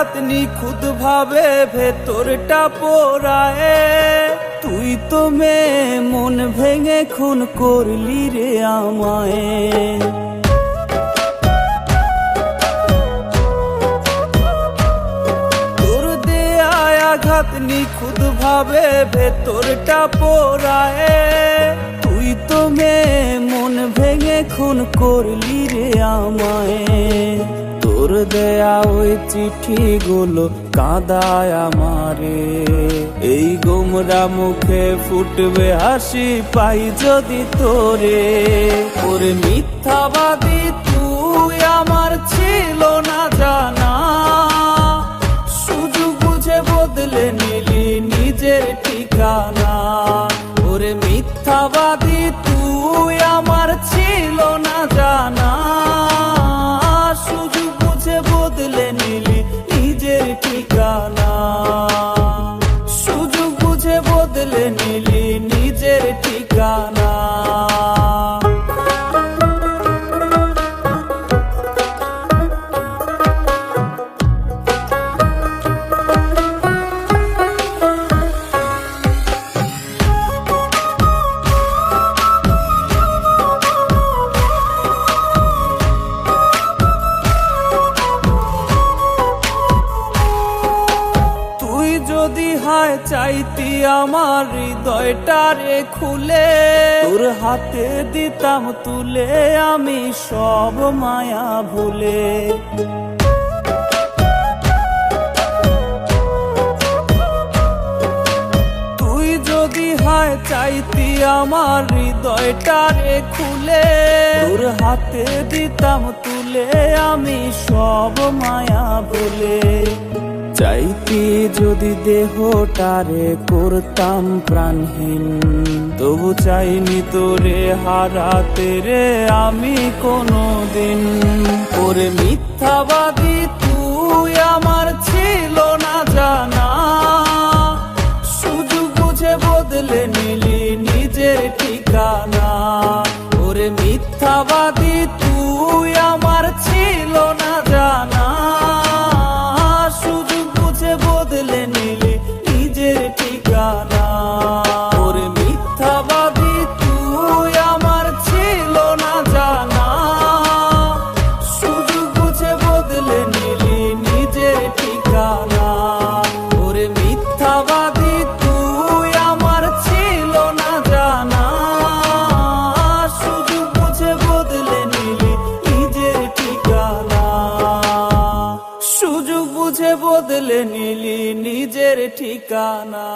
আঘাত নিখুঁত ভাবে ভেতরটা পোড়ায়। তুই তো মেয়ে মন ভেঙে খুন করলি রে আমায়। তোর দেয়া আঘাত নিখুঁত ভাবে ভেতরটা পোড়ায়। তুই তো মেয়ে মন ভেঙে খুন করলি রে আমায়। তোর দেয়া ওই চিঠিগুলো কাঁদায় আমারে। এই গোমরা মুখে ফুটবে হাসি পাই যদি তোরে। ওরে মিথ্যাবাদী তুই আমার ছিল না জানা। সুযোগ বুঝে বদলে নিলি নিজের ঠিকানা। ওরে মিথ্যাবাদী তুই আমার ছিল না জানা। সুযোগ বুঝে বদলে নিলি নিজের ঠিকানা। সুযোগ বুঝে বদলে নিলি নিজের ঠিকানা। যদি হায় চাইতি আমার হৃদয়টারে খুলে, তোর হাতে দিতাম তুলে আমি সব মায়া ভুলে। তুই যদি হায় চাইতি আমার হৃদয়টারে খুলে, তোর হাতে দিতাম তুলে আমি সব মায়া ভুলে। চাইতি যদি দেহটারে করতাম প্রাণহীন, তবু চাইনি তোরে হারাতে রে আমি কোনোদিন। ওরে মিথ্যাবাদী তুই আমার ছিল না জানা। সুযোগ বুঝে বদলে নিলি নিজের ঠিকানা। ওরে মিথ্যাবাদী তুই আমার ছিল না জানা। বদলে নিলি নিজের ঠিকানা। ওরে মিথ্যাবাদী তুই আমার ছিল না জানা। সুযোগ বুঝে বদলে নিলি নিজের ঠিকানা। ওরে মিথ্যাবাদী তুই আমার ছিল না জানা। সুযোগ বুঝে বদলে নিলি নিজের ঠিকানা। সুযোগ বুঝে বদলে নিলি নিজের ঠিকানা।